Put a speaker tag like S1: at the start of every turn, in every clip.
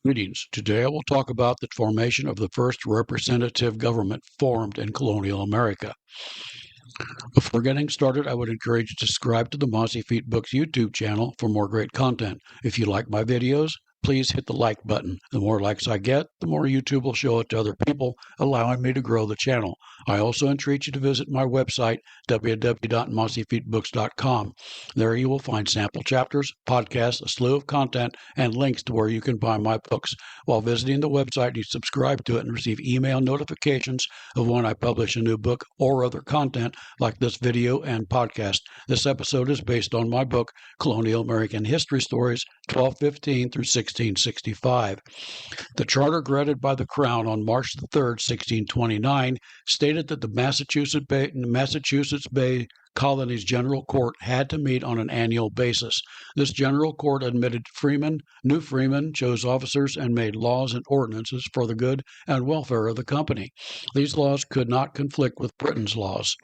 S1: Greetings. Today I will talk about the formation of the first representative government formed in colonial America. Before getting started, I would encourage you to subscribe to the Mossy Feet Books YouTube channel for more great content. If you like my videos, please hit the like button. The more likes I get, the more YouTube will show it to other people, allowing me to grow the channel. I also entreat you to visit my website, www.mossyfeetbooks.com. There you will find sample chapters, podcasts, a slew of content, and links to where you can buy my books. While visiting the website, you subscribe to it and receive email notifications of when I publish a new book or other content like this video and podcast. This episode is based on my book, Colonial American History Stories, 1215 through 1665. The charter granted by the Crown on March 3, 1629, stated that the Massachusetts Bay Colony's General Court had to meet on an annual basis. This General Court admitted new freemen, chose officers, and made laws and ordinances for the good and welfare of the company. These laws could not conflict with Britain's laws.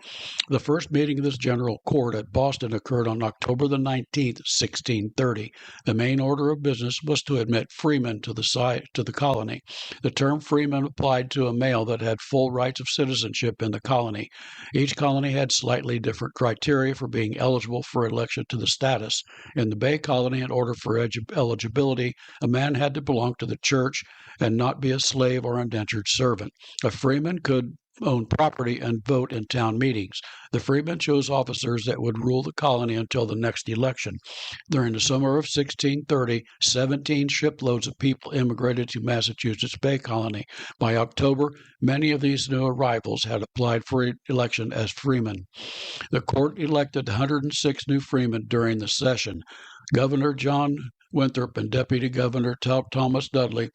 S1: The first meeting of this General Court at Boston occurred on October the 19th, 1630. The main order of business was to admit freemen to the colony. The term freeman applied to a male that had full rights of citizenship in the colony. Each colony had slightly different criteria for being eligible for election to the status. In the Bay Colony, in order for eligibility, a man had to belong to the church and not be a slave or indentured servant. A freeman could own property and vote in town meetings. The freemen chose officers that would rule the colony until the next election. During the summer of 1630, 17 shiploads of people immigrated to Massachusetts Bay Colony. By October, many of these new arrivals had applied for election as freemen. The court elected 106 new freemen during the session. Governor John Winthrop and Deputy Governor Thomas Dudley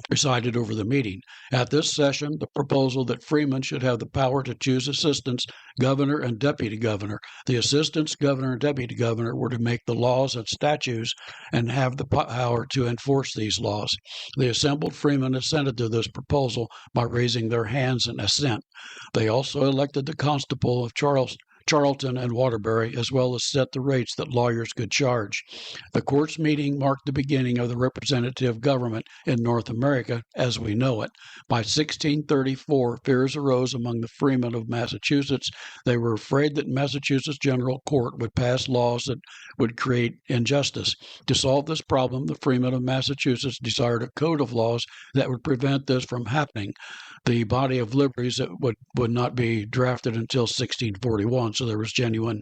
S1: presided over the meeting. At this session, the proposal that freemen should have the power to choose assistants, governor, and deputy governor. The assistants, governor, and deputy governor were to make the laws and statutes and have the power to enforce these laws. The assembled freemen assented to this proposal by raising their hands in assent. They also elected the constable of Charlton and Waterbury, as well as set the rates that lawyers could charge. The court's meeting marked the beginning of the representative government in North America as we know it. By 1634, fears arose among the freemen of Massachusetts. They were afraid that Massachusetts General Court would pass laws that would create injustice. To solve this problem, the freemen of Massachusetts desired a code of laws that would prevent this from happening. The body of liberties that would not be drafted until 1641. So there was genuine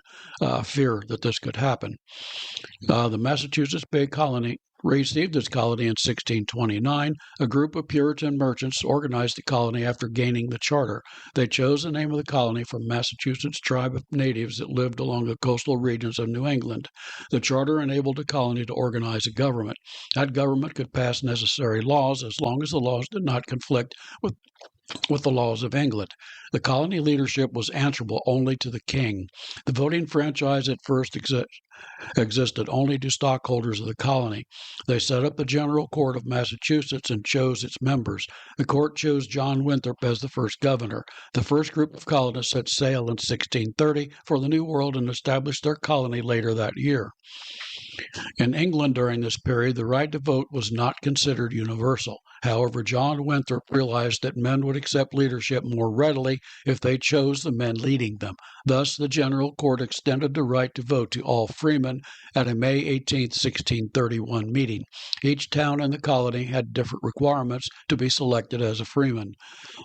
S1: fear that this could happen. The Massachusetts Bay Colony received its colony in 1629. A group of Puritan merchants organized the colony after gaining the charter. They chose the name of the colony from Massachusetts tribe of natives that lived along the coastal regions of New England. The charter enabled the colony to organize a government. That government could pass necessary laws as long as the laws did not conflict with the laws of England. The colony leadership was answerable only to the king. The voting franchise at first existed only to stockholders of the colony. They set up the General Court of Massachusetts and chose its members. The court chose John Winthrop as the first governor. The first group of colonists set sail in 1630 for the New World and established their colony later that year. In England during this period, the right to vote was not considered universal. However, John Winthrop realized that men would accept leadership more readily if they chose the men leading them. Thus, the General Court extended the right to vote to all freemen at a May 18, 1631 meeting. Each town in the colony had different requirements to be selected as a freeman.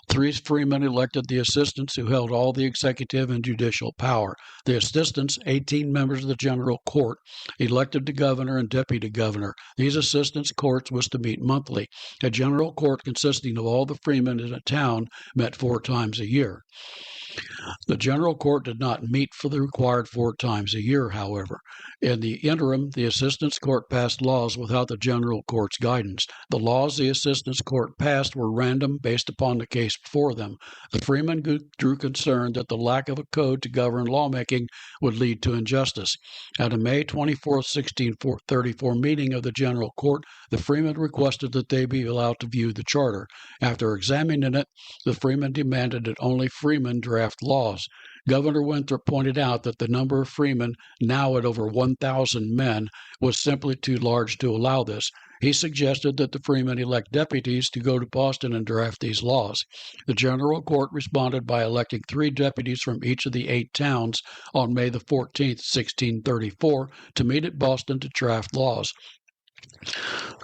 S1: 3 freemen elected the assistants who held all the executive and judicial power. The assistants, 18 members of the General Court, elected the governor and deputy governor. These assistants' courts was to meet monthly. A General Court consisting of all the freemen in a town met 4 times a year. The General Court did not meet for the required 4 times a year, however. In the interim, the Assistants Court passed laws without the General Court's guidance. The laws the Assistants Court passed were random based upon the case before them. The freemen grew concerned that the lack of a code to govern lawmaking would lead to injustice. At a May 24, 1634 meeting of the General Court, the freemen requested that they be allowed to view the charter. After examining it, the freemen demanded that only freemen draft laws. Governor Winthrop pointed out that the number of freemen, now at over 1,000 men, was simply too large to allow this. He suggested that the freemen elect deputies to go to Boston and draft these laws. The General Court responded by electing 3 deputies from each of the 8 towns on May the 14th, 1634, to meet at Boston to draft laws.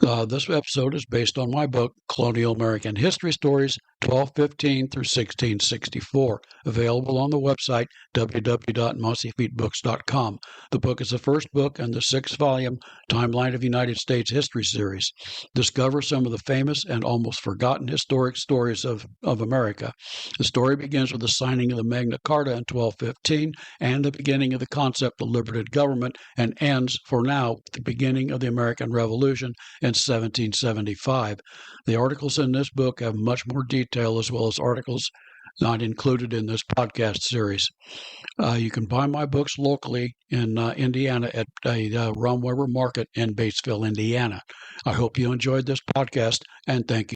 S1: This episode is based on my book, Colonial American History Stories, 1215 through 1664, available on the website www.mossyfeetbooks.com. The book is the first book in the 6-volume Timeline of United States History series. Discover some of the famous and almost forgotten historic stories of America. The story begins with the signing of the Magna Carta in 1215 and the beginning of the concept of liberated government, and ends, for now, with the beginning of the American Revolution in 1775. The articles in this book have much more detail, as well as articles not included in this podcast series. You can buy my books locally in Indiana at a Ron Weber Market in Batesville, Indiana. I hope you enjoyed this podcast, and thank you.